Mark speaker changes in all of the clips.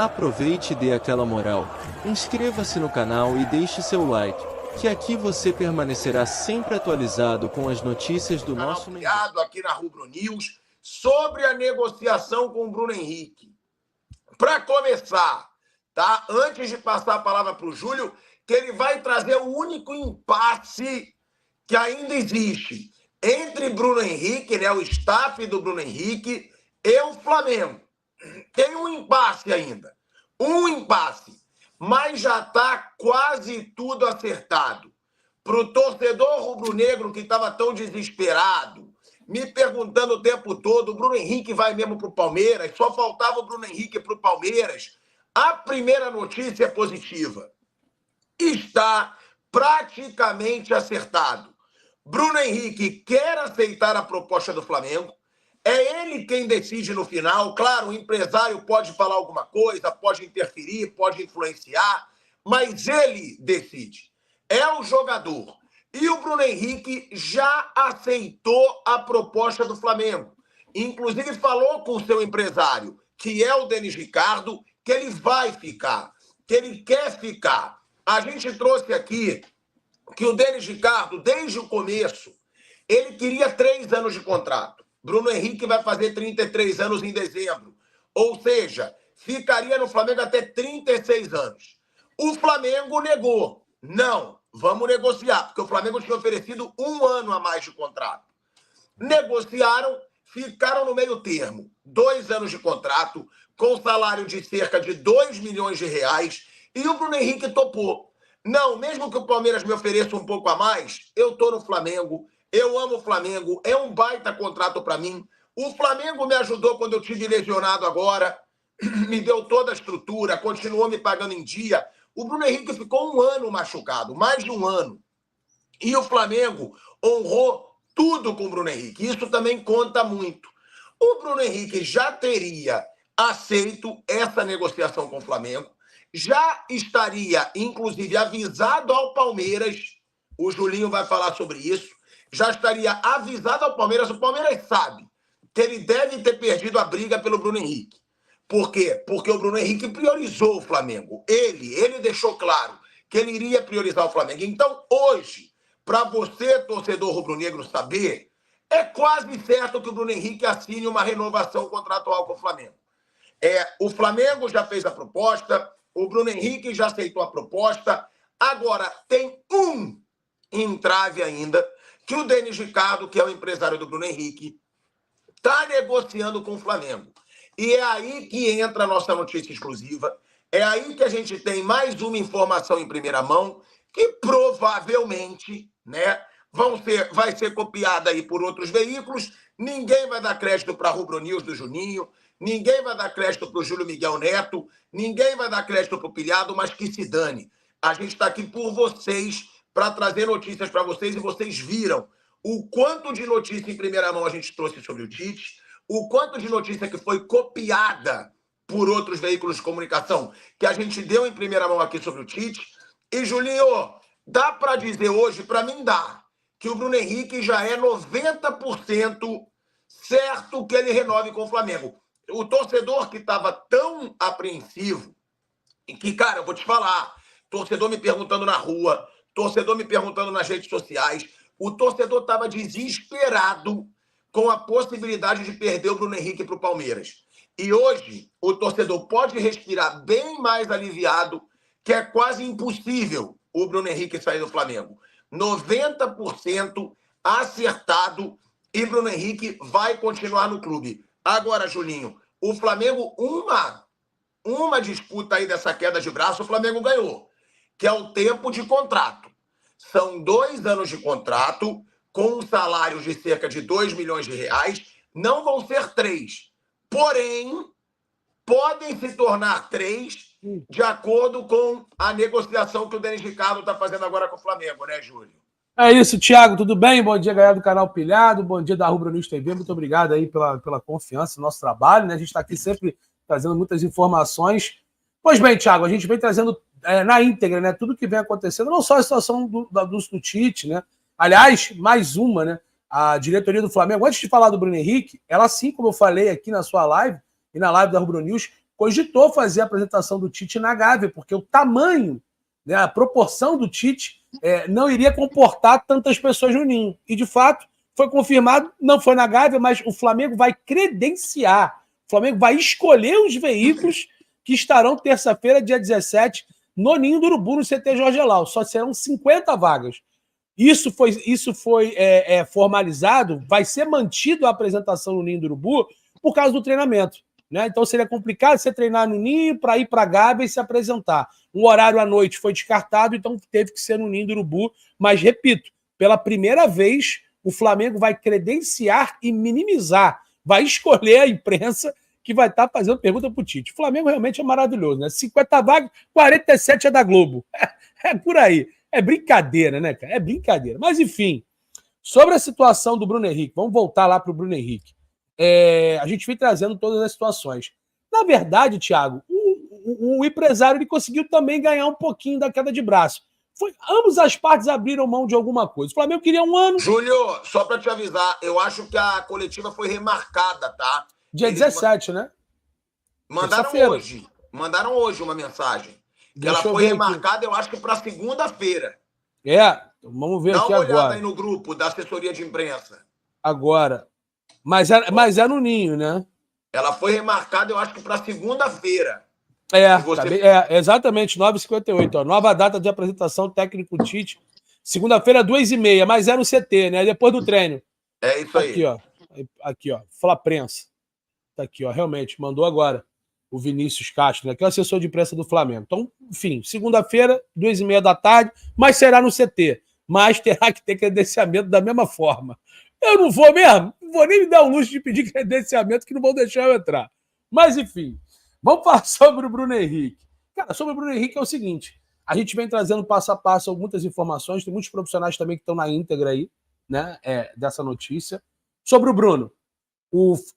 Speaker 1: Aproveite e dê aquela moral. Inscreva-se no canal e deixe seu like, que aqui você permanecerá sempre atualizado com as notícias do nosso
Speaker 2: mercado aqui na Rubro News sobre a negociação com o Bruno Henrique. Para começar, tá? Antes de passar a palavra para o Júlio, que ele vai trazer o único impasse que ainda existe entre Bruno Henrique, né, o staff do Bruno Henrique, e o Flamengo. Tem um impasse ainda. Um impasse. Mas já está quase tudo acertado. Para o torcedor rubro-negro que estava tão desesperado, me perguntando o tempo todo, o Bruno Henrique vai mesmo para o Palmeiras? Só faltava o Bruno Henrique para o Palmeiras. A primeira notícia é positiva. Está praticamente acertado. Bruno Henrique quer aceitar a proposta do Flamengo. É ele quem decide no final. Claro, o empresário pode falar alguma coisa, pode interferir, pode influenciar, mas ele decide. É o jogador. E o Bruno Henrique já aceitou a proposta do Flamengo. Inclusive falou com o seu empresário, que é o Denis Ricardo, que ele vai ficar, que ele quer ficar. A gente trouxe aqui que o Denis Ricardo, desde o começo, ele queria 3 anos de contrato. Bruno Henrique vai fazer 33 anos em dezembro. Ou seja, ficaria no Flamengo até 36 anos. O Flamengo negou. Não, vamos negociar, porque o Flamengo tinha oferecido 1 ano a mais de contrato. Negociaram, ficaram no meio termo. 2 anos de contrato, com salário de cerca de 2 milhões de reais, e o Bruno Henrique topou. Não, mesmo que o Palmeiras me ofereça um pouco a mais, eu tô no Flamengo, eu amo o Flamengo, é um baita contrato para mim. O Flamengo me ajudou quando eu tive lesionado agora, me deu toda a estrutura, continuou me pagando em dia. O Bruno Henrique ficou 1 ano machucado, mais de 1 ano. E o Flamengo honrou tudo com o Bruno Henrique. Isso também conta muito. O Bruno Henrique já teria aceito essa negociação com o Flamengo, já estaria, inclusive, avisado ao Palmeiras, o Julinho vai falar sobre isso, já estaria avisado ao Palmeiras, o Palmeiras sabe que ele deve ter perdido a briga pelo Bruno Henrique. Por quê? Porque o Bruno Henrique priorizou o Flamengo. Ele deixou claro que ele iria priorizar o Flamengo. Então, hoje, para você, torcedor rubro-negro, saber, é quase certo que o Bruno Henrique assine uma renovação contratual com o Flamengo. O Flamengo já fez a proposta, o Bruno Henrique já aceitou a proposta. Agora, tem um entrave ainda, que o Denis Ricardo, que é o empresário do Bruno Henrique, está negociando com o Flamengo. E é aí que entra a nossa notícia exclusiva. É aí que a gente tem mais uma informação em primeira mão, que provavelmente, né, vai ser copiada aí por outros veículos. Ninguém vai dar crédito para a Rubro News do Juninho, ninguém vai dar crédito para o Júlio Miguel Neto, ninguém vai dar crédito para o Pilhado, mas que se dane. A gente está aqui por vocês, para trazer notícias para vocês, e vocês viram o quanto de notícia em primeira mão a gente trouxe sobre o Tite, o quanto de notícia que foi copiada por outros veículos de comunicação, que a gente deu em primeira mão aqui sobre o Tite. E, Julinho, dá para dizer hoje, para mim dá, que o Bruno Henrique já é 90% certo que ele renove com o Flamengo. O torcedor que estava tão apreensivo, e que, cara, eu vou te falar, torcedor me perguntando na rua, torcedor me perguntando nas redes sociais, o torcedor estava desesperado com a possibilidade de perder o Bruno Henrique para o Palmeiras. E hoje, o torcedor pode respirar bem mais aliviado, que é quase impossível o Bruno Henrique sair do Flamengo. 90% acertado e Bruno Henrique vai continuar no clube. Agora, Julinho, o Flamengo, uma disputa aí dessa queda de braço, o Flamengo ganhou, que é o tempo de contrato. São 2 anos de contrato, com um salário de cerca de 2 milhões de reais. Não vão ser 3. Porém, podem se tornar 3 de acordo com a negociação que o Denis Ricardo está fazendo agora com o Flamengo, né, Júlio?
Speaker 3: É isso, Thiago, tudo bem? Bom dia, galera do canal Pilhado, bom dia da Rubro News TV, muito obrigado aí pela confiança no nosso trabalho, né? A gente está aqui sempre trazendo muitas informações. Pois bem, Thiago, a gente vem trazendo na íntegra, né, tudo que vem acontecendo, não só a situação do Tite, né? Aliás, mais uma, né? A diretoria do Flamengo, antes de falar do Bruno Henrique, ela, assim como eu falei aqui na sua live e na live da Rubro News, cogitou fazer a apresentação do Tite na Gávea, porque o tamanho, né, a proporção do Tite não iria comportar tantas pessoas no Ninho. E, de fato, foi confirmado, não foi na Gávea, mas o Flamengo vai credenciar, o Flamengo vai escolher os veículos que estarão terça-feira, dia 17, no Ninho do Urubu, no CT Jorge Elal. Só serão 50 vagas. Isso foi formalizado, vai ser mantido a apresentação no Ninho do Urubu por causa do treinamento. Né? Então seria complicado você treinar no Ninho para ir para a Gávea e se apresentar. Um horário à noite foi descartado, então teve que ser no Ninho do Urubu. Mas, repito, pela primeira vez, o Flamengo vai credenciar e minimizar, vai escolher a imprensa que vai estar fazendo pergunta para o Tite. O Flamengo realmente é maravilhoso, né? 50 vagas, 47 é da Globo. É por aí. É brincadeira, né, cara? É brincadeira. Mas, enfim, sobre a situação do Bruno Henrique, vamos voltar lá para o Bruno Henrique. A gente vem trazendo todas as situações. Na verdade, Thiago, o empresário ele conseguiu também ganhar um pouquinho da queda de braço. Ambas as partes abriram mão de alguma coisa. O Flamengo queria um ano.
Speaker 2: Júlio, só para te avisar, eu acho que a coletiva foi remarcada, tá?
Speaker 3: Dia 17, né?
Speaker 2: Mandaram hoje uma mensagem. Que ela foi remarcada, aqui. Eu acho que para segunda-feira.
Speaker 3: Vamos ver
Speaker 2: aqui agora. Dá uma olhada aí
Speaker 3: no
Speaker 2: grupo da assessoria de imprensa.
Speaker 3: Agora. Mas é no Ninho, né?
Speaker 2: Ela foi remarcada, eu acho que para segunda-feira.
Speaker 3: Exatamente, 9h58. Ó, nova data de apresentação técnico Tite. Segunda-feira, 2h30, mas é no CT, né? Depois do treino.
Speaker 2: É isso aí.
Speaker 3: Aqui, ó. Fala prensa. Tá aqui, ó. Realmente, mandou agora o Vinícius Castro, né? Que é o assessor de imprensa do Flamengo. Então, enfim, segunda-feira, 2h30 da tarde, mas será no CT. Mas terá que ter credenciamento da mesma forma. Eu não vou mesmo, não vou nem me dar o luxo de pedir credenciamento que não vão deixar eu entrar. Mas, enfim, vamos falar sobre o Bruno Henrique. Cara, sobre o Bruno Henrique é o seguinte, a gente vem trazendo passo a passo muitas informações, tem muitos profissionais também que estão na íntegra aí, né, dessa notícia. Sobre o Bruno,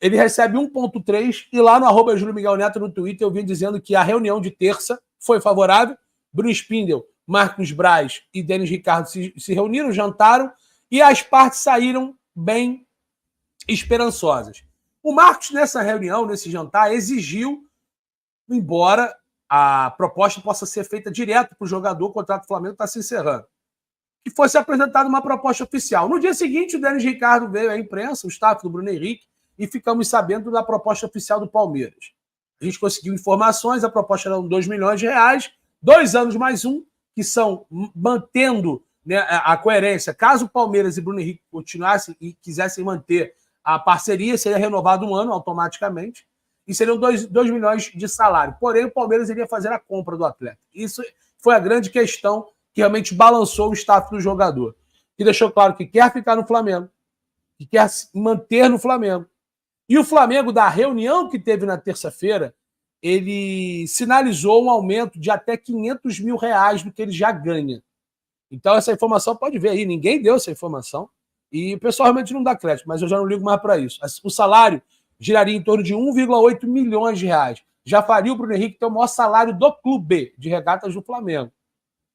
Speaker 3: ele recebe 1.3 e lá no @Júlio Miguel Neto no Twitter eu vim dizendo que a reunião de terça foi favorável. Bruno Spindel, Marcos Braz e Denis Ricardo se reuniram, jantaram e as partes saíram bem esperançosas. O Marcos, nessa reunião, nesse jantar, exigiu, embora a proposta possa ser feita direto para o jogador, o contrato do Flamengo está se encerrando, que fosse apresentada uma proposta oficial. No dia seguinte, o Denis Ricardo veio à imprensa, o staff do Bruno Henrique, e ficamos sabendo da proposta oficial do Palmeiras. A gente conseguiu informações, a proposta era 2 milhões de reais, 2 anos mais um, que são mantendo, né, a coerência. Caso o Palmeiras e Bruno Henrique continuassem e quisessem manter a parceria, seria renovado 1 ano automaticamente, e seriam 2 milhões de salário. Porém, o Palmeiras iria fazer a compra do atleta. Isso foi a grande questão que realmente balançou o status do jogador. Que deixou claro que quer ficar no Flamengo, que quer se manter no Flamengo. E o Flamengo, da reunião que teve na terça-feira, ele sinalizou um aumento de até 500 mil reais do que ele já ganha. Então, essa informação, pode ver aí, ninguém deu essa informação. E o pessoal realmente não dá crédito, mas eu já não ligo mais para isso. O salário giraria em torno de 1,8 milhões de reais. Já faria o Bruno Henrique ter o maior salário do clube de regatas do Flamengo.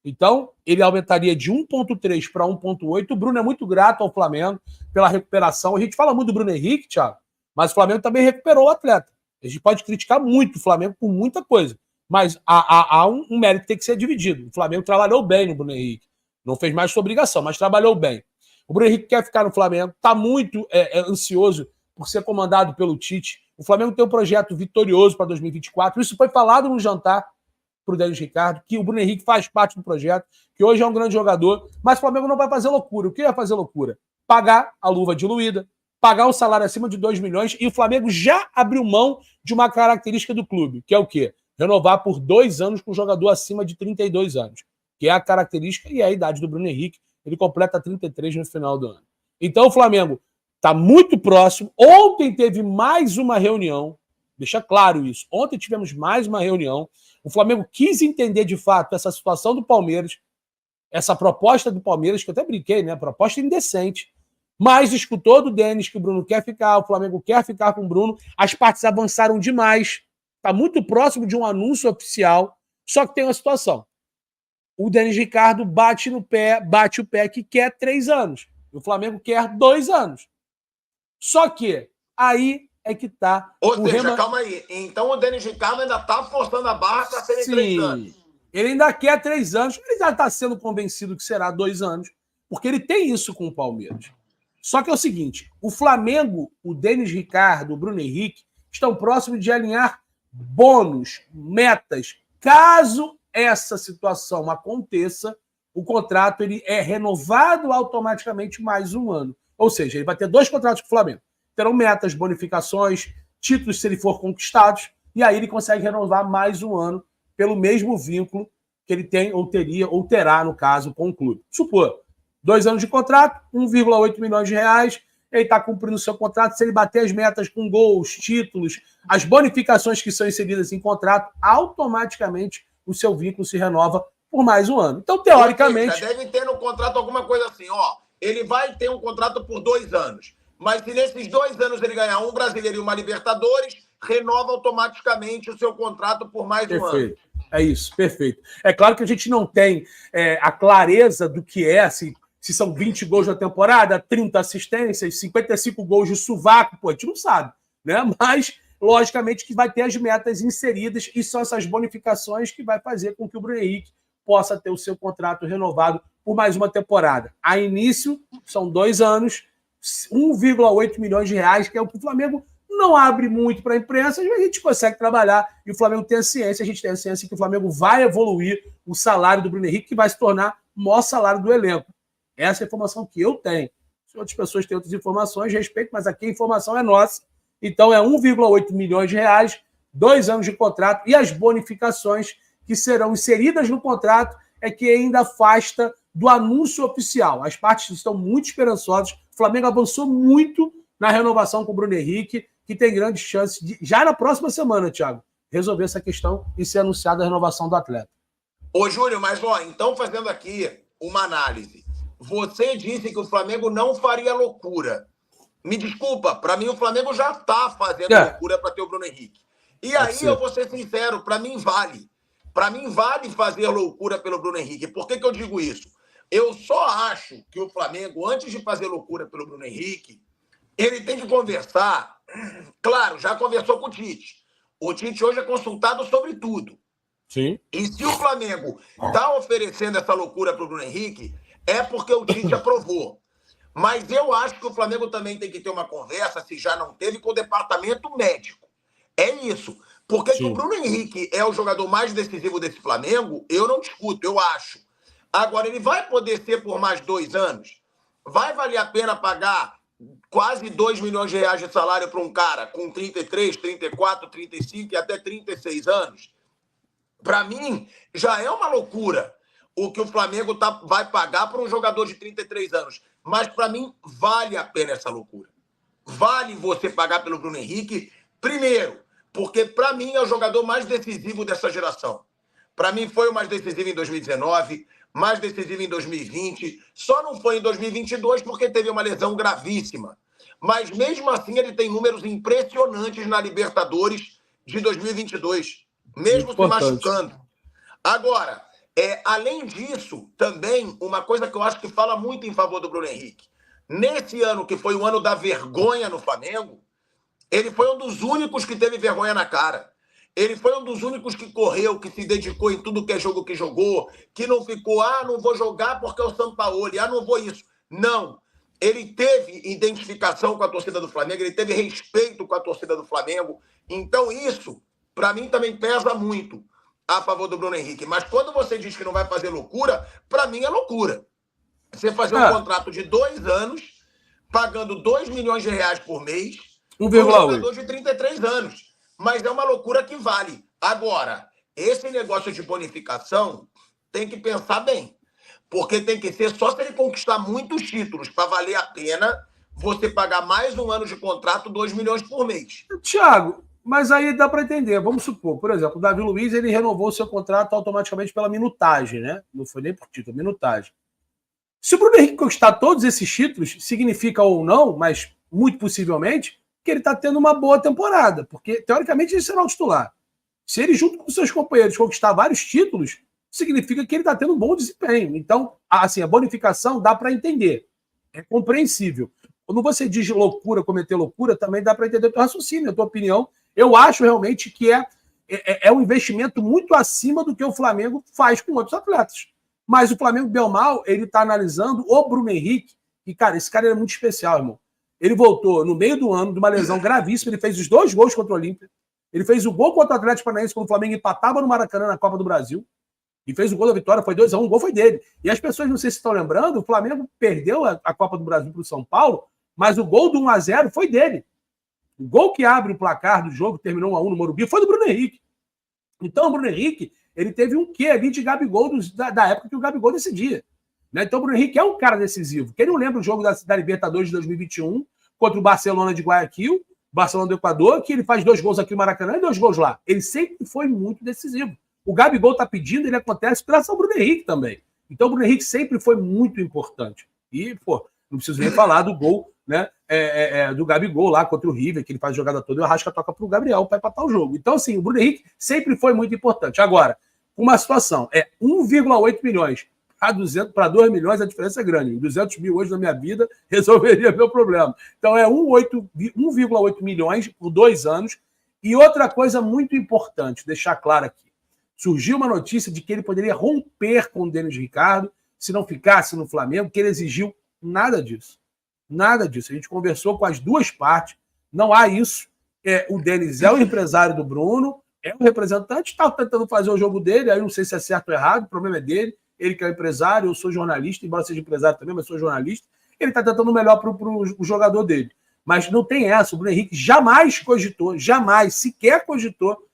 Speaker 3: Então, ele aumentaria de 1,3 para 1,8. O Bruno é muito grato ao Flamengo pela recuperação. A gente fala muito do Bruno Henrique, Thiago, mas o Flamengo também recuperou o atleta. A gente pode criticar muito o Flamengo por muita coisa, mas há um mérito que tem que ser dividido. O Flamengo trabalhou bem no Bruno Henrique. Não fez mais sua obrigação, mas trabalhou bem. O Bruno Henrique quer ficar no Flamengo, está muito ansioso por ser comandado pelo Tite. O Flamengo tem um projeto vitorioso para 2024. Isso foi falado no jantar para o Denis Ricardo, que o Bruno Henrique faz parte do projeto, que hoje é um grande jogador, mas o Flamengo não vai fazer loucura. O que vai fazer loucura? Pagar a luva diluída, pagar um salário acima de 2 milhões, e o Flamengo já abriu mão de uma característica do clube, que é o quê? Renovar por 2 anos com um jogador acima de 32 anos, que é a característica e a idade do Bruno Henrique. Ele completa 33 no final do ano. Então o Flamengo está muito próximo. Ontem teve mais uma reunião, deixa claro isso. Ontem tivemos mais uma reunião. O Flamengo quis entender de fato essa situação do Palmeiras, essa proposta do Palmeiras, que eu até brinquei, né? Proposta indecente. Mas escutou do Denis que o Bruno quer ficar, o Flamengo quer ficar com o Bruno. As partes avançaram demais. Está muito próximo de um anúncio oficial. Só que tem uma situação. O Denis Ricardo bate o pé que quer 3 anos. E o Flamengo quer 2 anos. Só que aí é que está.
Speaker 2: Ou seja, calma aí. Então o Denis Ricardo ainda está forçando a barra para serem 3 anos.
Speaker 3: Ele ainda quer 3 anos. Ele já está sendo convencido que será 2 anos, porque ele tem isso com o Palmeiras. Só que é o seguinte, o Flamengo, o Denis Ricardo, o Bruno Henrique, estão próximos de alinhar bônus, metas. Caso essa situação aconteça, o contrato ele é renovado automaticamente mais 1 ano. Ou seja, ele vai ter 2 contratos com o Flamengo. Terão metas, bonificações, títulos se ele for conquistados, e aí ele consegue renovar mais 1 ano pelo mesmo vínculo que ele tem, ou teria, ou terá, no caso, com o clube. Supor, 2 anos de contrato, 1,8 milhões de reais, ele está cumprindo o seu contrato. Se ele bater as metas com gols, títulos, as bonificações que são inseridas em contrato, automaticamente o seu vínculo se renova por mais 1 ano. Então, teoricamente...
Speaker 2: Já deve ter no contrato alguma coisa assim, ó, ele vai ter um contrato por 2 anos, mas se nesses 2 anos ele ganhar um Brasileiro e uma Libertadores, renova automaticamente o seu contrato por mais 1 ano.
Speaker 3: Perfeito. É isso, perfeito. É claro que a gente não tem a clareza do que é, se são 20 gols na temporada, 30 assistências, 55 gols de sovaco, pô, a gente não sabe, né? Mas, logicamente, que vai ter as metas inseridas e são essas bonificações que vai fazer com que o Bruno Henrique possa ter o seu contrato renovado por mais uma temporada. A início, são 2 anos, 1,8 milhões de reais, que é o que o Flamengo não abre muito para a imprensa, mas a gente consegue trabalhar e o Flamengo tem a ciência, a gente tem a ciência que o Flamengo vai evoluir o salário do Bruno Henrique, que vai se tornar o maior salário do elenco. Essa é a informação que eu tenho. Se outras pessoas têm outras informações, respeito, mas aqui a informação é nossa. Então é 1,8 milhões de reais, 2 anos de contrato e as bonificações que serão inseridas no contrato é que ainda afasta do anúncio oficial. As partes estão muito esperançosas. O Flamengo avançou muito na renovação com o Bruno Henrique, que tem grandes chances de, já na próxima semana, Thiago, resolver essa questão e ser anunciada a renovação do atleta.
Speaker 2: Ô, Júlio, mas ó, então fazendo aqui uma análise. Você disse que o Flamengo não faria loucura. Me desculpa, para mim o Flamengo já está fazendo loucura para ter o Bruno Henrique. E aí eu vou ser sincero, para mim vale. Para mim vale fazer loucura pelo Bruno Henrique. Por que eu digo isso? Eu só acho que o Flamengo, antes de fazer loucura pelo Bruno Henrique, ele tem que conversar. Claro, já conversou com o Tite. O Tite hoje é consultado sobre tudo.
Speaker 3: Sim.
Speaker 2: E se o Flamengo está oferecendo essa loucura para o Bruno Henrique, é porque o Tite aprovou. Mas eu acho que o Flamengo também tem que ter uma conversa, se já não teve, com o departamento médico. É isso. Porque que o Bruno Henrique é o jogador mais decisivo desse Flamengo, eu não discuto, eu acho. Agora, ele vai poder ser por mais 2 anos? Vai valer a pena pagar quase 2 milhões de reais de salário para um cara com 33, 34, 35 e até 36 anos? Para mim, já é uma loucura o que o Flamengo vai pagar para um jogador de 33 anos. Mas, para mim, vale a pena essa loucura. Vale você pagar pelo Bruno Henrique, primeiro, porque, para mim, é o jogador mais decisivo dessa geração. Para mim, foi o mais decisivo em 2019, mais decisivo em 2020. Só não foi em 2022 porque teve uma lesão gravíssima. Mas, mesmo assim, ele tem números impressionantes na Libertadores de 2022. Mesmo se machucando. Agora, além disso, também, uma coisa que eu acho que fala muito em favor do Bruno Henrique. Nesse ano, que foi o ano da vergonha no Flamengo, ele foi um dos únicos que teve vergonha na cara. Ele foi um dos únicos que correu, que se dedicou em tudo que é jogo que jogou, que não ficou, não vou jogar porque é o Sampaoli, não vou isso. Não. Ele teve identificação com a torcida do Flamengo, ele teve respeito com a torcida do Flamengo. Então isso, para mim, também pesa muito a favor do Bruno Henrique. Mas quando você diz que não vai fazer loucura, para mim é loucura. Você fazer um contrato de 2 anos, pagando 2 milhões de reais por mês, um jogador de 33 anos. Mas é uma loucura que vale. Agora, esse negócio de bonificação tem que pensar bem. Porque tem que ser só se ele conquistar muitos títulos para valer a pena você pagar mais 1 ano de contrato, 2 milhões por mês.
Speaker 3: Thiago, mas aí dá para entender. Vamos supor, por exemplo, o Davi Luiz ele renovou o seu contrato automaticamente pela minutagem, né? Não foi nem por título, minutagem. Se o Bruno Henrique conquistar todos esses títulos, significa ou não, mas muito possivelmente, que ele está tendo uma boa temporada, porque teoricamente ele será o titular. Se ele, junto com seus companheiros, conquistar vários títulos, significa que ele está tendo um bom desempenho. Então, assim, a bonificação dá para entender. É compreensível. Quando você diz loucura, cometer loucura, também dá para entender o teu raciocínio, a tua opinião. Eu acho realmente que é um investimento muito acima do que o Flamengo faz com outros atletas. Mas o Flamengo, bem ou mal, ele está analisando o Bruno Henrique, e, cara, esse cara é muito especial, irmão. Ele voltou no meio do ano de uma lesão gravíssima, ele fez os 2 gols contra o Olímpia, ele fez o gol contra o Atlético Paranaense quando o Flamengo empatava no Maracanã na Copa do Brasil, e fez o gol da vitória, foi 2-1, o gol foi dele. E as pessoas, não sei se estão lembrando, o Flamengo perdeu a Copa do Brasil para o São Paulo, mas o gol do 1-0 foi dele. O gol que abre o placar do jogo, terminou 1-1 no Morumbi, foi do Bruno Henrique. Então, o Bruno Henrique, ele teve um quê ali de Gabigol da época que o Gabigol decidia. Né? Então, o Bruno Henrique é um cara decisivo. Quem não lembra o jogo da Libertadores de 2021 contra o Barcelona de Guayaquil, Barcelona do Equador, que ele faz 2 gols aqui no Maracanã e 2 gols lá. Ele sempre foi muito decisivo. O Gabigol tá pedindo, ele acontece graças ao Bruno Henrique também. Então, o Bruno Henrique sempre foi muito importante. E, pô, não preciso nem falar do gol, né, do Gabigol lá contra o River, que ele faz a jogada toda, e o Arrasca toca pro Gabriel para empatar o jogo. Então, assim, o Bruno Henrique sempre foi muito importante. Agora, uma situação, 1,8 milhões para 2 milhões, a diferença é grande. 200 mil hoje na minha vida resolveria meu problema. Então, 1,8 milhões por 2 anos. E outra coisa muito importante, deixar claro aqui. Surgiu uma notícia de que ele poderia romper com o Denis Ricardo se não ficasse no Flamengo, que ele exigiu nada disso. Nada disso. A gente conversou com as duas partes, não há isso. O Denis é o empresário do Bruno, é o representante, está tentando fazer o jogo dele, aí não sei se é certo ou errado, o problema é dele, ele que é o empresário, eu sou jornalista, embora seja empresário também, mas sou jornalista, ele está tentando o melhor para o jogador dele. Mas não tem essa, o Bruno Henrique jamais cogitou, jamais, sequer cogitou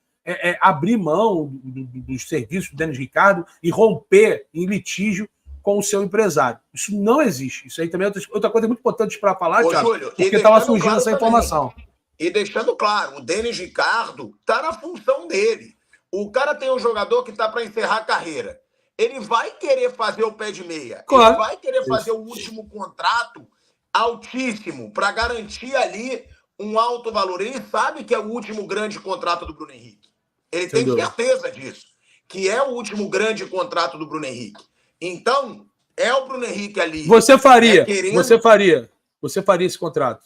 Speaker 3: abrir mão dos serviços do Denis Ricardo e romper em litígio com o seu empresário. Isso não existe. Isso aí também é outra coisa muito importante para falar, Thiago,
Speaker 2: Júlio,
Speaker 3: porque estava surgindo
Speaker 2: claro
Speaker 3: essa informação.
Speaker 2: E deixando claro, o Denis Ricardo está na função dele. O cara tem um jogador que está para encerrar a carreira. Ele vai querer fazer o pé de meia. Claro. Ele vai querer fazer o último contrato altíssimo para garantir ali um alto valor. Ele sabe que é o último grande contrato do Bruno Henrique. Ele tem certeza disso, que é o último grande contrato do Bruno Henrique. Então, é o Bruno Henrique ali.
Speaker 3: Você faria esse contrato.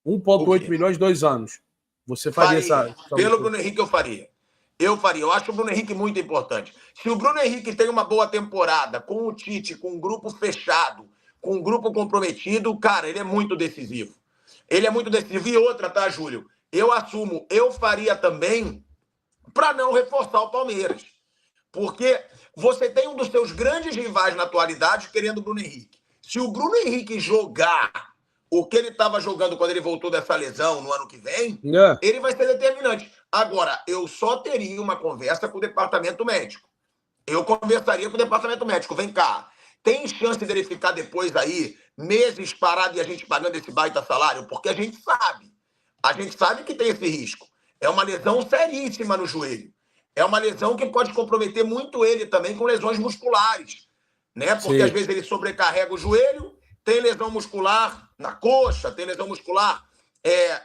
Speaker 3: 1,8 milhões, 2 anos. Você faria essa...
Speaker 2: Pelo Bruno Henrique eu faria. Eu acho o Bruno Henrique muito importante. Se o Bruno Henrique tem uma boa temporada com o Tite, com um grupo fechado, com um grupo comprometido, cara, ele é muito decisivo. Ele é muito decisivo. E outra, tá, Júlio? Eu assumo, eu faria também para não reforçar o Palmeiras. Porque você tem um dos seus grandes rivais na atualidade querendo o Bruno Henrique. Se o Bruno Henrique jogar o que ele estava jogando quando ele voltou dessa lesão no ano que vem, ele vai ser determinante. Agora, eu só teria uma conversa com o departamento médico. Eu conversaria com o departamento médico. Vem cá, tem chance dele ficar depois aí, meses parado e a gente pagando esse baita salário? Porque a gente sabe que tem esse risco. É uma lesão seríssima no joelho. É uma lesão que pode comprometer muito ele também com lesões musculares, né? Porque às vezes ele sobrecarrega o joelho, tem lesão muscular na coxa, tem lesão muscular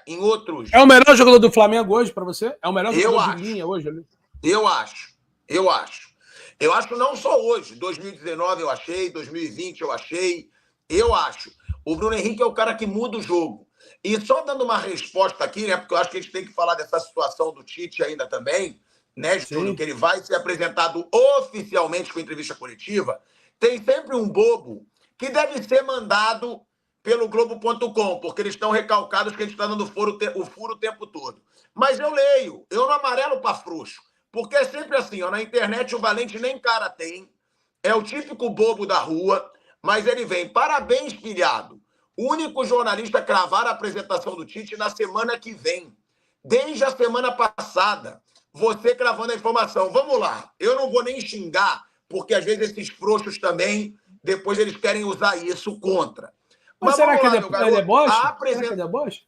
Speaker 2: em outros...
Speaker 3: É o melhor jogador do Flamengo hoje para você? É o melhor jogador de linha hoje? Ali?
Speaker 2: Eu acho. Eu acho não só hoje. 2019 eu achei, 2020 eu achei. Eu acho. O Bruno Henrique é o cara que muda o jogo. E só dando uma resposta aqui, né? Porque eu acho que a gente tem que falar dessa situação do Tite ainda também, né, Júlio? Que ele vai ser apresentado oficialmente com entrevista coletiva. Tem sempre um bobo que deve ser mandado pelo Globo.com, porque eles estão recalcados que a gente está dando o furo o tempo todo. Mas eu leio, eu não amarelo para frouxo, porque é sempre assim, ó, na internet o Valente nem cara tem, é o típico bobo da rua, mas ele vem, parabéns, pilhado, o único jornalista a cravar a apresentação do Tite na semana que vem, desde a semana passada, você cravando a informação. Vamos lá, eu não vou nem xingar, porque às vezes esses frouxos também, depois eles querem usar isso contra.
Speaker 3: Mas será que é deboche? Será que é deboche?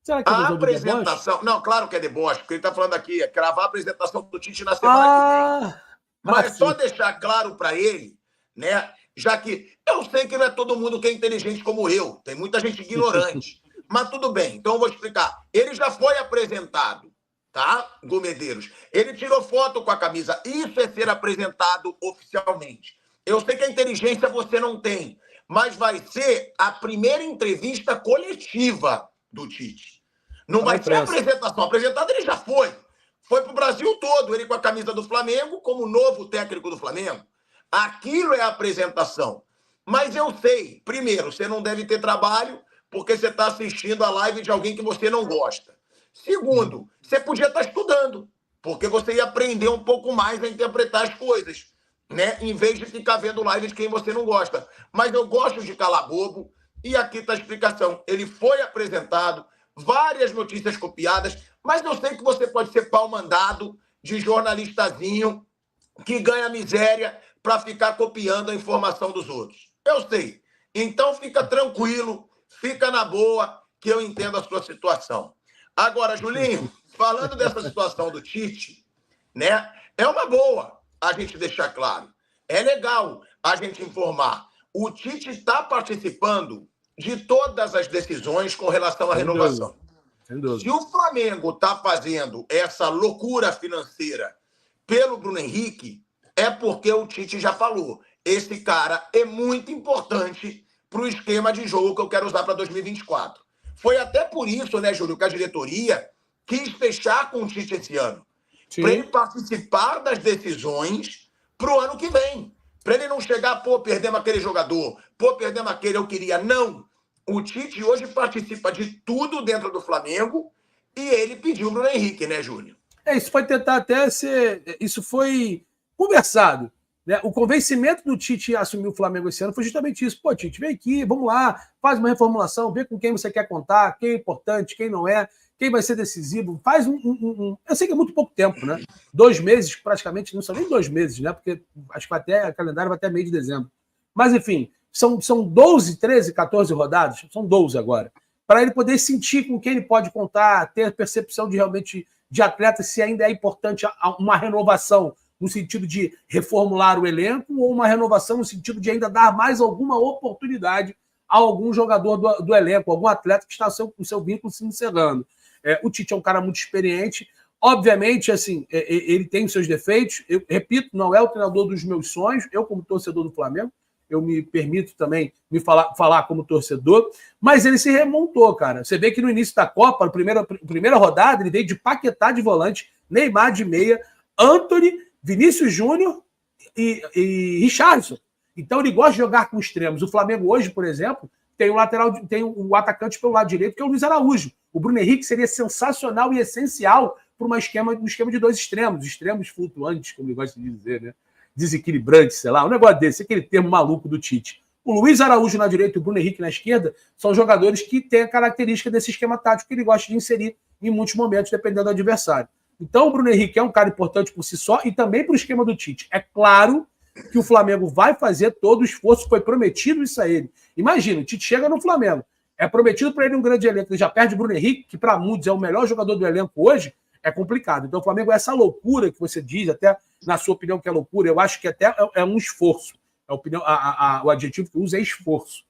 Speaker 3: Será que é
Speaker 2: a apresentação... Não, claro que é deboche, porque ele está falando aqui, cravar a apresentação do Tite na semana que vem. Mas só deixar claro para ele, né? Já que eu sei que não é todo mundo que é inteligente como eu, tem muita gente ignorante. Mas tudo bem, então eu vou explicar. Ele já foi apresentado, tá, Gomedeiros? Ele tirou foto com a camisa. Isso é ser apresentado oficialmente. Eu sei que a inteligência você não tem, mas vai ser a primeira entrevista coletiva do Tite. Não vai ser a apresentação. Apresentado ele já foi. Foi para o Brasil todo, ele com a camisa do Flamengo, como novo técnico do Flamengo. Aquilo é a apresentação. Mas eu sei, primeiro, você não deve ter trabalho porque você está assistindo a live de alguém que você não gosta. Segundo, você podia estar estudando, porque você ia aprender um pouco mais a interpretar as coisas, né? Em vez de ficar vendo live de quem você não gosta. Mas eu gosto de calar bobo, e aqui está a explicação. Ele foi apresentado, várias notícias copiadas, mas eu sei que você pode ser pau mandado de jornalistazinho que ganha miséria para ficar copiando a informação dos outros. Eu sei. Então fica tranquilo, fica na boa, que eu entendo a sua situação. Agora, Julinho, falando dessa situação do Tite, né? É uma boa a gente deixar claro. É legal a gente informar. O Tite está participando de todas as decisões com relação à renovação. Se o Flamengo está fazendo essa loucura financeira pelo Bruno Henrique, é porque o Tite já falou. Esse cara é muito importante para o esquema de jogo que eu quero usar para 2024. Foi até por isso, né, Júlio, que a diretoria quis fechar com o Tite esse ano. Para ele participar das decisões para o ano que vem. Para ele não chegar, pô, perdemos aquele jogador, pô, perdemos aquele, eu queria. Não. O Tite hoje participa de tudo dentro do Flamengo e ele pediu o Bruno Henrique, né, Júlio?
Speaker 3: Isso foi tentar até ser... Isso foi conversado. Né? O convencimento do Tite assumir o Flamengo esse ano foi justamente isso. Pô, Tite, vem aqui, vamos lá, faz uma reformulação, vê com quem você quer contar, quem é importante, quem não é, quem vai ser decisivo. Faz Eu sei que é muito pouco tempo, né? 2 meses, praticamente, não são nem 2 meses, né? Porque acho que o calendário vai até meio de dezembro. Mas, enfim, são 12, 13, 14 rodadas, são 12 agora, para ele poder sentir com quem ele pode contar, ter percepção de realmente de atleta, se ainda é importante uma renovação no sentido de reformular o elenco ou uma renovação no sentido de ainda dar mais alguma oportunidade a algum jogador do elenco, algum atleta que está com o seu vínculo se encerrando. O Tite é um cara muito experiente. Obviamente, assim, ele tem os seus defeitos. Eu repito, não é o treinador dos meus sonhos. Eu, como torcedor do Flamengo, eu me permito também me falar como torcedor, mas ele se remontou, cara. Você vê que no início da Copa, na primeira rodada, ele veio de Paquetá de volante, Neymar de meia, Antony, Vinícius Júnior e Richarlison. Então ele gosta de jogar com extremos. O Flamengo hoje, por exemplo, tem o atacante pelo lado direito, que é o Luiz Araújo. O Bruno Henrique seria sensacional e essencial para um esquema de 2 extremos flutuantes, como ele gosta de dizer, né? Desequilibrantes, sei lá, um negócio desse, aquele termo maluco do Tite. O Luiz Araújo na direita e o Bruno Henrique na esquerda são jogadores que têm a característica desse esquema tático que ele gosta de inserir em muitos momentos, dependendo do adversário. Então, o Bruno Henrique é um cara importante por si só e também para o esquema do Tite. É claro que o Flamengo vai fazer todo o esforço, foi prometido isso a ele. Imagina, o Tite chega no Flamengo, é prometido para ele um grande elenco, ele já perde o Bruno Henrique, que para muitos é o melhor jogador do elenco hoje, é complicado. Então, o Flamengo é essa loucura que você diz, até na sua opinião que é loucura, eu acho que até é um esforço. O adjetivo que usa é esforço.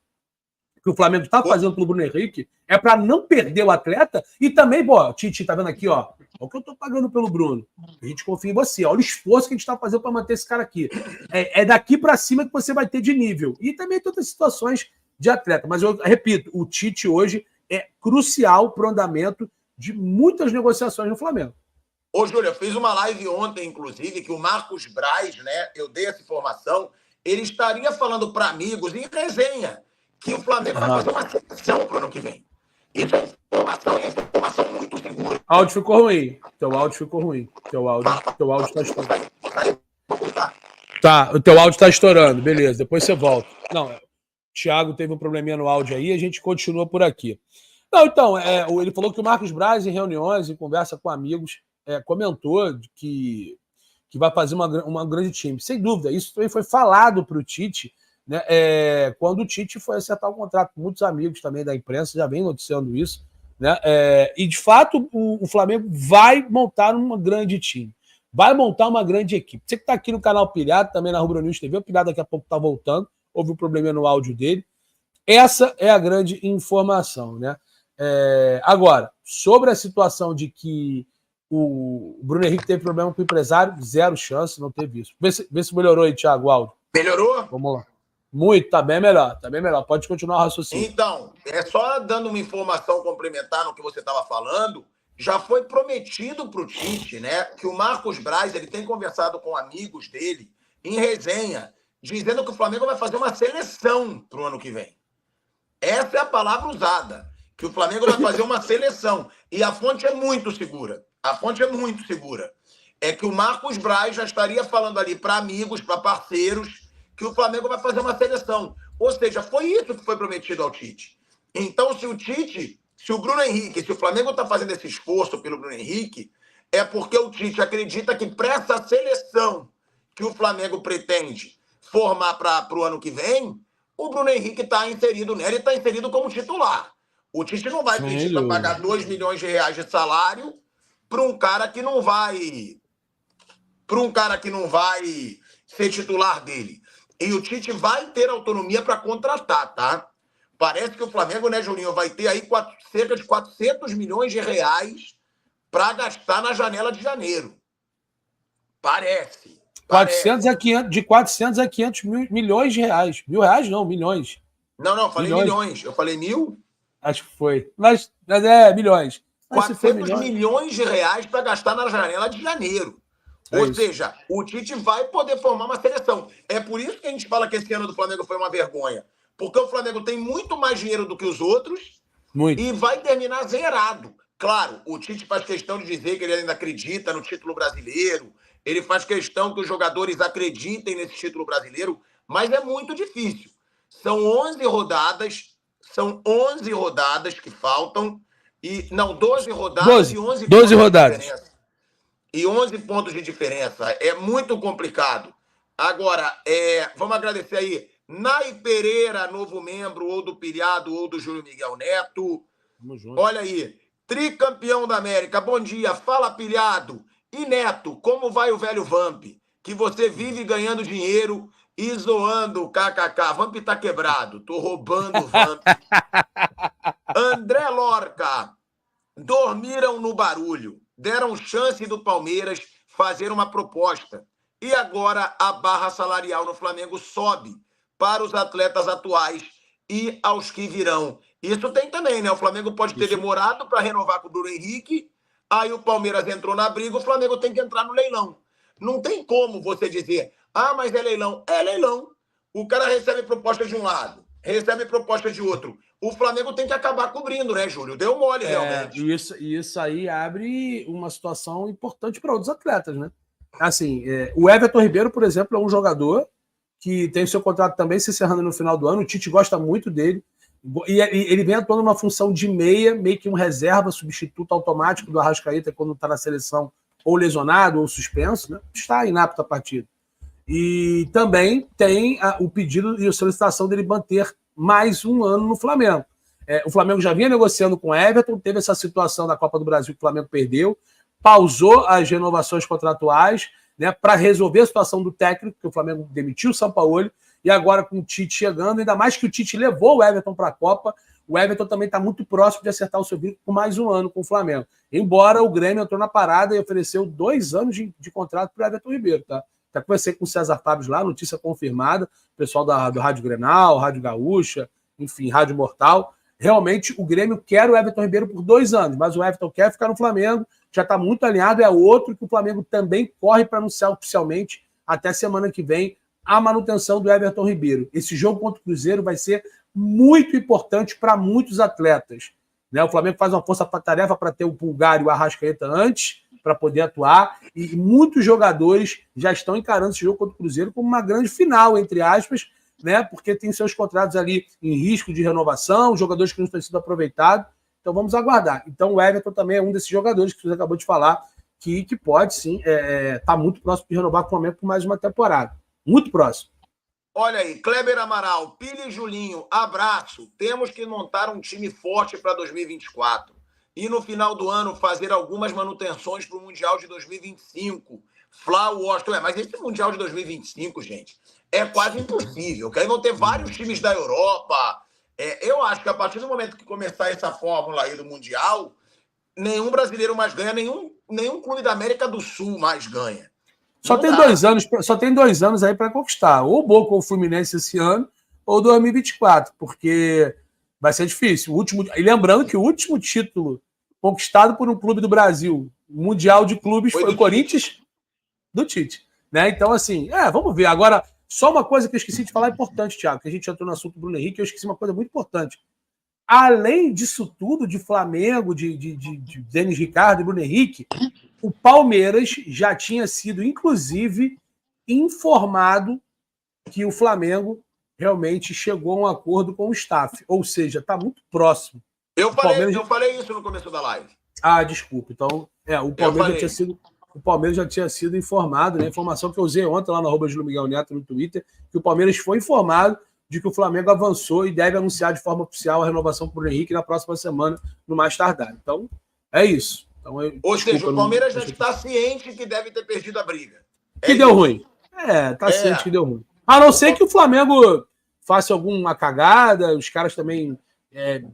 Speaker 3: O que o Flamengo está fazendo pelo Bruno Henrique é para não perder o atleta e também, pô, Tite, tá vendo aqui, ó, olha o que eu tô pagando pelo Bruno. A gente confia em você, olha o esforço que a gente está fazendo para manter esse cara aqui. É daqui para cima que você vai ter de nível. E também todas as situações de atleta. Mas eu repito, o Tite hoje é crucial para o andamento de muitas negociações no Flamengo.
Speaker 2: Ô, Júlio, eu fiz uma live ontem, inclusive, que o Marcos Braz, né, eu dei essa informação, ele estaria falando para amigos em resenha que o Flamengo vai fazer uma seleção para o ano que vem. Isso é informação muito segura.
Speaker 3: O áudio ficou ruim. Teu áudio ficou ruim. Teu áudio está estourando. Tá, o teu áudio está estourando. Beleza, depois você volta. Não, o Thiago teve um probleminha no áudio aí, a gente continua por aqui. Não, então, ele falou que o Marcos Braz, em reuniões, em conversa com amigos, comentou que vai fazer uma grande time. Sem dúvida, isso também foi falado para o Tite, né, quando o Tite foi acertar o contrato. Muitos amigos também da imprensa já vêm noticiando isso. Né, e, de fato, o Flamengo vai montar um grande time. Vai montar uma grande equipe. Você que está aqui no canal Pilhado, também na Rubro News TV, o Pilhado daqui a pouco está voltando. Houve um problema no áudio dele. Essa é a grande informação. Né? Agora, sobre a situação de que o Bruno Henrique teve problema com o empresário, 0 chance, não teve isso. Vê se melhorou aí, Thiago, o áudio.
Speaker 2: Melhorou?
Speaker 3: Vamos lá. Muito, tá bem melhor, tá bem melhor. Pode continuar o raciocínio.
Speaker 2: Então, é só dando uma informação complementar no que você estava falando, já foi prometido para o Tite, né, que o Marcos Braz ele tem conversado com amigos dele em resenha, dizendo que o Flamengo vai fazer uma seleção para o ano que vem. Essa é a palavra usada, que o Flamengo vai fazer uma seleção. E a fonte é muito segura. A fonte é muito segura. É que o Marcos Braz já estaria falando ali para amigos, para parceiros, que o Flamengo vai fazer uma seleção. Ou seja, foi isso que foi prometido ao Tite. Então, se o Bruno Henrique, se o Flamengo está fazendo esse esforço pelo Bruno Henrique, é porque o Tite acredita que para essa seleção que o Flamengo pretende formar para o ano que vem, o Bruno Henrique está inserido nela e está inserido como titular. O Tite não vai pedir para pagar 2 milhões de reais de salário para um cara que não vai ser titular dele. E o Tite vai ter autonomia para contratar, tá? Parece que o Flamengo, né, Julinho, vai ter aí cerca de 400 milhões de reais para gastar na janela de janeiro. Parece.
Speaker 3: 400 a 500, de 400 a 500 milhões de reais. Mil reais não, milhões.
Speaker 2: Não, falei milhões. Eu falei mil?
Speaker 3: Acho que foi. Mas é milhões.
Speaker 2: Mas 400 milhões de reais para gastar na janela de janeiro. Ou seja, o Tite vai poder formar uma seleção. É por isso que a gente fala que esse ano do Flamengo foi uma vergonha. Porque o Flamengo tem muito mais dinheiro do que os outros e vai terminar zerado. Claro, o Tite faz questão de dizer que ele ainda acredita no título brasileiro, ele faz questão que os jogadores acreditem nesse título brasileiro, mas é muito difícil. São 11 rodadas que faltam, 12 rodadas e 11
Speaker 3: 12 rodadas.
Speaker 2: E 11 pontos de diferença. É muito complicado. Agora, vamos agradecer aí Nai Pereira, novo membro, ou do Pilhado, ou do Júlio Miguel Neto.
Speaker 3: Tamo junto.
Speaker 2: Olha aí, tricampeão da América. Bom dia, fala Pilhado. E Neto, como vai o velho Vamp? Que você vive ganhando dinheiro e zoando, kkk. Vamp tá quebrado, tô roubando o Vamp. André Lorca, dormiram no barulho. Deram chance do Palmeiras fazer uma proposta. E agora a barra salarial no Flamengo sobe para os atletas atuais e aos que virão. Isso tem também, né? O Flamengo pode ter demorado para renovar com o Bruno Henrique, aí o Palmeiras entrou na briga, o Flamengo tem que entrar no leilão. Não tem como você dizer, mas é leilão. É leilão. O cara recebe proposta de um lado, recebe proposta de outro. O Flamengo tem que acabar cobrindo, né, Júlio? Deu mole, realmente.
Speaker 3: Isso aí abre uma situação importante para outros atletas, né? Assim, o Everton Ribeiro, por exemplo, é um jogador que tem o seu contrato também se encerrando no final do ano. O Tite gosta muito dele. E ele vem atuando numa função de meia, meio que um reserva, substituto automático do Arrascaeta quando está na seleção ou lesionado ou suspenso, né? Está inapto a partida. E também tem o pedido e a solicitação dele manter mais um ano no Flamengo. O Flamengo já vinha negociando com o Everton, teve essa situação da Copa do Brasil que o Flamengo perdeu, pausou as renovações contratuais, né, para resolver a situação do técnico, que o Flamengo demitiu o Sampaoli, e agora com o Tite chegando, ainda mais que o Tite levou o Everton para a Copa, o Everton também está muito próximo de acertar o seu vínculo por mais um ano com o Flamengo. Embora o Grêmio entrou na parada e ofereceu 2 anos de contrato para o Everton Ribeiro, tá? Até conversei com o César Fábio lá, notícia confirmada, pessoal do Rádio Grenal, Rádio Gaúcha, enfim, Rádio Mortal. Realmente o Grêmio quer o Everton Ribeiro por 2 anos, mas o Everton quer ficar no Flamengo, já está muito alinhado, é outro que o Flamengo também corre para anunciar oficialmente até semana que vem a manutenção do Everton Ribeiro. Esse jogo contra o Cruzeiro vai ser muito importante para muitos atletas, né? O Flamengo faz uma força-tarefa para ter o Pulgar e o Arrascaeta antes, para poder atuar, e muitos jogadores já estão encarando esse jogo contra o Cruzeiro como uma grande final, entre aspas, né? Porque tem seus contratos ali em risco de renovação, jogadores que não têm sido aproveitados. Então vamos aguardar. Então o Everton também é um desses jogadores que você acabou de falar, que pode sim tá muito próximo de renovar com o Flamengo por mais uma temporada. Muito próximo.
Speaker 2: Olha aí, Kleber Amaral, Pili e Julinho, abraço. Temos que montar um time forte para 2024. E no final do ano fazer algumas manutenções para o Mundial de 2025. Flá, Washington. Mas esse Mundial de 2025, gente, é quase impossível. Que aí vão ter vários times da Europa. Eu acho que a partir do momento que começar essa fórmula aí do Mundial, nenhum brasileiro mais ganha, nenhum clube da América do Sul mais ganha.
Speaker 3: Só tem 2 anos aí para conquistar. Ou o Boca ou o Fluminense esse ano, ou 2024, porque vai ser difícil. E lembrando que o último título conquistado por um clube do Brasil, Mundial de Clubes, foi o Corinthians do Tite. Né? Então, assim, vamos ver. Agora, só uma coisa que eu esqueci de falar importante, Thiago, que a gente entrou no assunto do Bruno Henrique, eu esqueci uma coisa muito importante. Além disso tudo, de Flamengo, de Denis Ricardo e Bruno Henrique, o Palmeiras já tinha sido, inclusive, informado que o Flamengo realmente chegou a um acordo com o staff. Ou seja, está muito próximo.
Speaker 2: Eu falei isso no começo da live.
Speaker 3: Ah, desculpa. Então, o Palmeiras já tinha sido informado, né? Informação que eu usei ontem lá no @JúlioMiguelNeto no Twitter, que o Palmeiras foi informado de que o Flamengo avançou e deve anunciar de forma oficial a renovação para o Henrique na próxima semana, no mais tardar. Então, é isso. Então,
Speaker 2: ou seja, o Palmeiras já está ciente que deve ter perdido a briga.
Speaker 3: Que deu ruim. Ciente que deu ruim. A não ser que o Flamengo faça alguma cagada, os caras também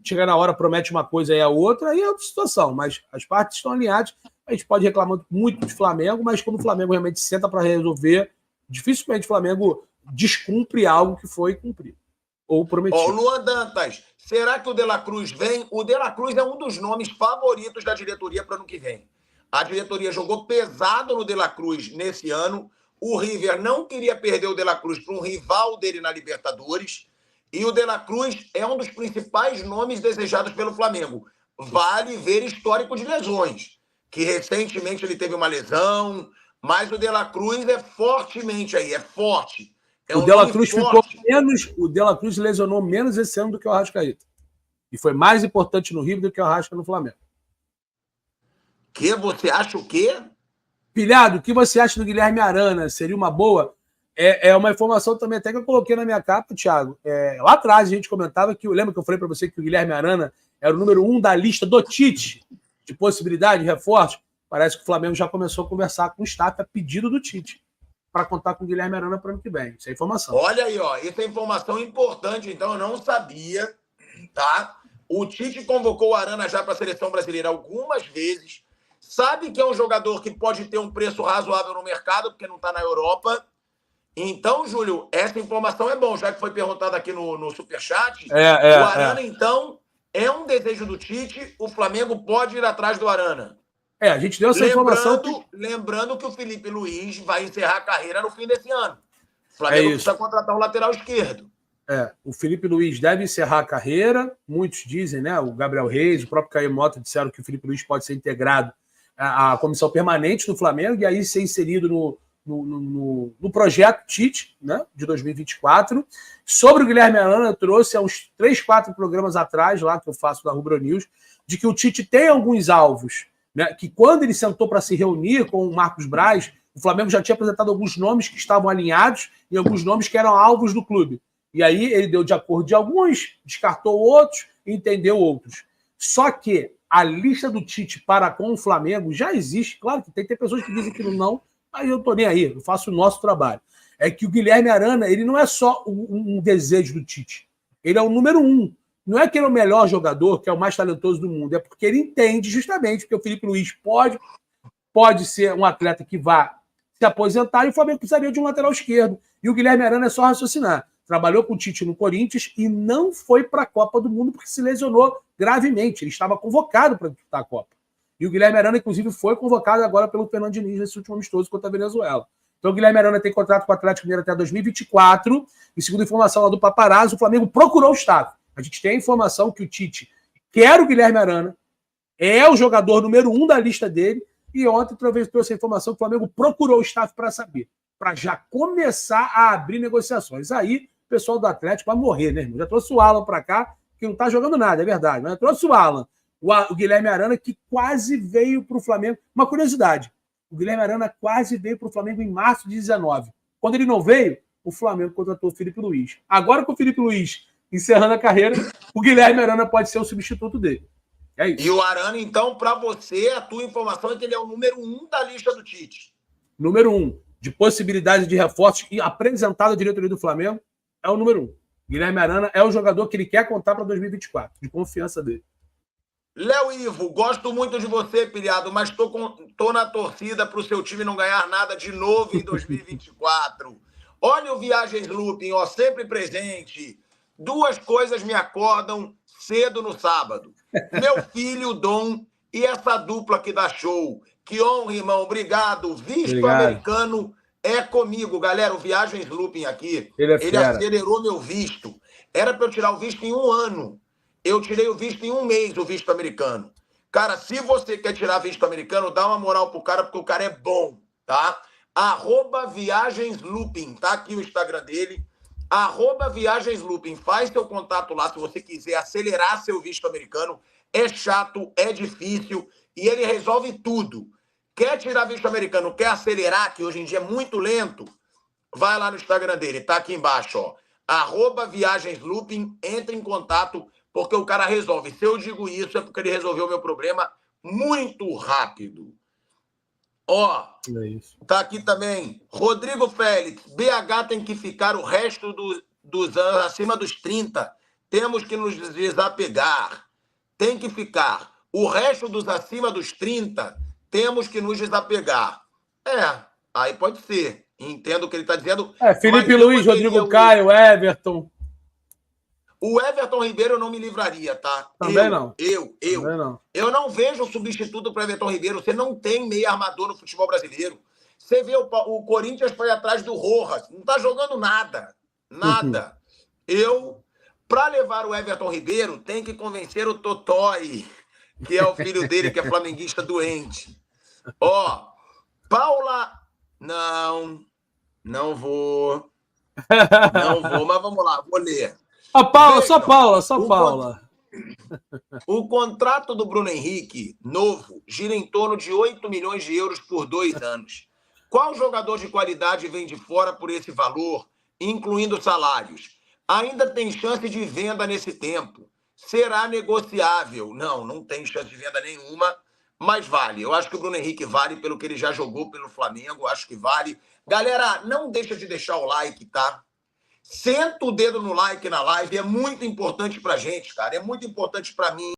Speaker 3: chega na hora, promete uma coisa e a outra, aí é outra situação. Mas as partes estão alinhadas. A gente pode reclamar muito de Flamengo, mas quando o Flamengo realmente senta para resolver, dificilmente o Flamengo descumpre algo que foi cumprido ou prometido.
Speaker 2: Luan Dantas, será que o De La Cruz vem? O De La Cruz é um dos nomes favoritos da diretoria para o ano que vem. A diretoria jogou pesado no De La Cruz nesse ano. O River não queria perder o De La Cruz para um rival dele na Libertadores. E o De La Cruz é um dos principais nomes desejados pelo Flamengo. Vale ver histórico de lesões, que recentemente ele teve uma lesão, mas o De La Cruz é fortemente aí, é forte.
Speaker 3: O De La Cruz ficou menos, o De La Cruz lesionou menos esse ano do que o Arrascaeta. E foi mais importante no River do que o Arrasca no Flamengo.
Speaker 2: Que você acha o quê?
Speaker 3: Pilhado, o que você acha do Guilherme Arana? Seria uma boa? É uma informação também até que eu coloquei na minha capa, Thiago. Lá atrás a gente comentava que, lembra que eu falei para você que o Guilherme Arana era o número 1 da lista do Tite de possibilidade de reforço? Parece que o Flamengo já começou a conversar com o staff a pedido do Tite para contar com o Guilherme Arana para o ano que vem. Isso é informação.
Speaker 2: Olha aí, isso é informação importante, então eu não sabia, tá? O Tite convocou o Arana já para a seleção brasileira algumas vezes. Sabe que é um jogador que pode ter um preço razoável no mercado, porque não está na Europa. Então, Júlio, essa informação é bom, já que foi perguntado aqui no Superchat. O Arana, então, é um desejo do Tite, o Flamengo pode ir atrás do Arana.
Speaker 3: A gente deu essa informação.
Speaker 2: Lembrando que o Felipe Luiz vai encerrar a carreira no fim desse ano. O Flamengo precisa contratar um lateral esquerdo.
Speaker 3: O Felipe Luiz deve encerrar a carreira. Muitos dizem, né? O Gabriel Reis, o próprio Caio Mota disseram que o Felipe Luiz pode ser integrado à comissão permanente do Flamengo e aí ser inserido no projeto Tite, né, de 2024. Sobre o Guilherme Arana, eu trouxe há uns 3, 4 programas atrás, lá que eu faço da Rubro News, de que o Tite tem alguns alvos, né, que quando ele sentou para se reunir com o Marcos Braz, o Flamengo já tinha apresentado alguns nomes que estavam alinhados e alguns nomes que eram alvos do clube. E aí ele deu de acordo de alguns, descartou outros e entendeu outros. Só que a lista do Tite para com o Flamengo já existe. Claro que tem pessoas que dizem que não, mas eu tô nem aí, eu faço o nosso trabalho. É que o Guilherme Arana, ele não é só um desejo do Tite. Ele é o número 1. Não é que ele é o melhor jogador, que é o mais talentoso do mundo, é porque ele entende justamente que o Felipe Luiz pode ser um atleta que vá se aposentar e o Flamengo precisaria de um lateral esquerdo. E o Guilherme Arana é só raciocinar. Trabalhou com o Tite no Corinthians e não foi para a Copa do Mundo porque se lesionou gravemente. Ele estava convocado para disputar a Copa. E o Guilherme Arana, inclusive, foi convocado agora pelo Fernando Diniz nesse último amistoso contra a Venezuela. Então o Guilherme Arana tem contrato com o Atlético Mineiro até 2024. E segundo a informação lá do Paparazzo, o Flamengo procurou o staff. A gente tem a informação que o Tite quer o Guilherme Arana, é o jogador número 1 da lista dele. E ontem trouxe a informação que o Flamengo procurou o staff para saber, para já começar a abrir negociações. Aí o pessoal do Atlético vai morrer, né, irmão? Já trouxe o Alan para cá, que não está jogando nada, é verdade. Mas trouxe o Alan, o Guilherme Arana, que quase veio para o Flamengo. Uma curiosidade, o Guilherme Arana quase veio para o Flamengo em março de 2019. Quando ele não veio, o Flamengo contratou o Felipe Luiz. Agora com o Felipe Luiz encerrando a carreira, o Guilherme Arana pode ser o substituto dele. É isso.
Speaker 2: E o Arana, então, para você, a tua informação é que ele é o número 1 da lista do Tite.
Speaker 3: Número 1 de possibilidade de reforços e apresentado à diretoria do Flamengo é o número 1. Guilherme Arana é o jogador que ele quer contar para 2024, de confiança dele.
Speaker 2: Léo Ivo, gosto muito de você, pilhado, mas tô na torcida para o seu time não ganhar nada de novo em 2024. Olha o Viagens Looping, ó, sempre presente. Duas coisas me acordam cedo no sábado. Meu filho, Dom, e essa dupla que dá show. Que honra, irmão. Obrigado. Visto
Speaker 3: Obrigado.
Speaker 2: americano é comigo, galera. O Viagens Looping aqui,
Speaker 3: Ele
Speaker 2: acelerou meu visto. Era para eu tirar o visto em 1 ano. Eu tirei o visto em 1 mês, o visto americano. Cara, se você quer tirar visto americano, dá uma moral pro cara, porque o cara é bom, tá? @viagenslooping, tá aqui o Instagram dele. @viagenslooping. Faz seu contato lá se você quiser acelerar seu visto americano. É chato, é difícil e ele resolve tudo. Quer tirar visto americano, quer acelerar, que hoje em dia é muito lento? Vai lá no Instagram dele, tá aqui embaixo, ó. @viagenslooping, entra em contato, porque o cara resolve. Se eu digo isso, é porque ele resolveu o meu problema muito rápido. Ó, tá aqui também. Rodrigo Félix, BH tem que ficar o resto dos anos acima dos 30. Temos que nos desapegar. Tem que ficar. O resto dos acima dos 30, temos que nos desapegar. Aí pode ser. Entendo o que ele está dizendo.
Speaker 3: Felipe Luiz, Rodrigo Caio, Everton.
Speaker 2: O Everton Ribeiro eu não me livraria, tá?
Speaker 3: Também não.
Speaker 2: Também não. Eu não vejo substituto para Everton Ribeiro. Você não tem meio armador no futebol brasileiro. Você vê o Corinthians foi atrás do Rojas. Não tá jogando nada. Nada. Para levar o Everton Ribeiro, tem que convencer o Totói, que é o filho dele, que é flamenguista doente. Ó, Paula... Não vou, mas vamos lá, vou ler.
Speaker 3: A Paula, só Paula.
Speaker 2: O contrato do Bruno Henrique, novo, gira em torno de 8 milhões de euros por 2 anos. Qual jogador de qualidade vem de fora por esse valor, incluindo salários? Ainda tem chance de venda nesse tempo? Será negociável? Não tem chance de venda nenhuma, mas vale. Eu acho que o Bruno Henrique vale pelo que ele já jogou pelo Flamengo, acho que vale. Galera, não deixa de deixar o like, tá? Senta o dedo no like na live, é muito importante pra gente, cara. É muito importante pra mim.